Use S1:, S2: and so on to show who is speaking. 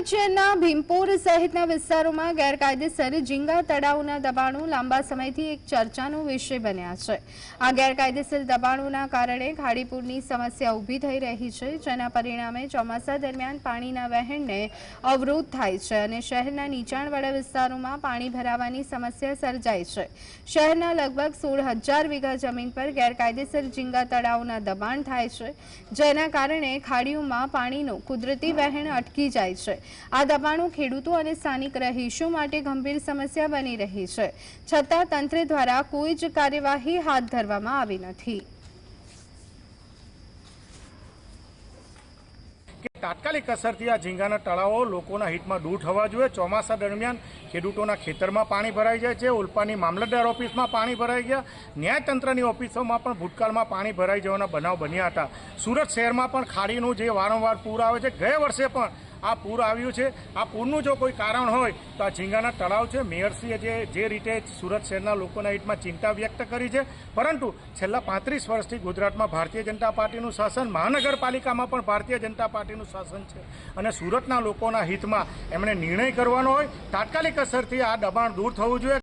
S1: શહેરના ભીમપુર સહિતના વિસ્તારોમાં ગેરકાયદેસર ઝીંગા તળાવના દબાણો લાંબા સમયથી એક ચર્ચાનો વિષય બન્યા છે। આ ગેરકાયદેસર દબાણોના કારણે ખાડીપુરની સમસ્યા ઊભી થઈ રહી છે, જેના પરિણામે ચોમાસા દરમિયાન પાણીના વહેણને અવરોધ થાય છે અને શહેરના નીચાણવાળા વિસ્તારોમાં પાણી ભરાવાની સમસ્યા સર્જાય છે। શહેરના લગભગ 16,000 વીઘા જમીન પર ગેરકાયદેસર ઝીંગા તળાવના દબાણ થાય છે, જેના કારણે ખાડીઓમાં પાણીનું કુદરતી વહેણ અટકી જાય છે। આ દબાણો ખેડૂતો અને સ્થાનિક રહીશો માટે ગંભીર સમસ્યા બની રહી છે, છતાં તંત્ર દ્વારા કોઈ જ કાર્યવાહી હાથ ધરવામાં આવી નથી।
S2: તાત્કાલિક અસરથી આ ઝીંગાના તળાવો લોકોના હિતમાં દૂર થવા જોઈએ। ચોમાસા દરમિયાન ખેડૂતોના ખેતરમાં પાણી ભરાઈ જાય છે, ઉલ્પાની મામલતદાર ઓફિસમાં પાણી ભરાઈ ગયા, ન્યાયતંત્રની ઓફિસોમાં પણ ભૂતકાળમાં પાણી ભરાઈ જવાના બનાવ બન્યા હતા। સુરત શહેરમાં પણ ખાડીનું જે વારંવાર પૂર આવે છે, ગયા વર્ષે પણ આ પૂર આવ્યું છે। આ પૂરનું જો કોઈ કારણ હોય તો આ ઝીંગાના તળાવ છે। મેયરશ્રીએ જે રીતે સુરત શહેરના લોકોના હિતમાં ચિંતા વ્યક્ત કરી છે, પરંતુ છેલ્લા 35 વર્ષથી ગુજરાતમાં ભારતીય જનતા પાર્ટીનું શાસન, મહાનગરપાલિકામાં પણ ભારતીય જનતા પાર્ટીનું શાસન છે અને સુરતના લોકોના હિતમાં એમણે નિર્ણય કરવાનો હોય, તાત્કાલિક અસરથી આ દબાણ દૂર થવું જોઈએ।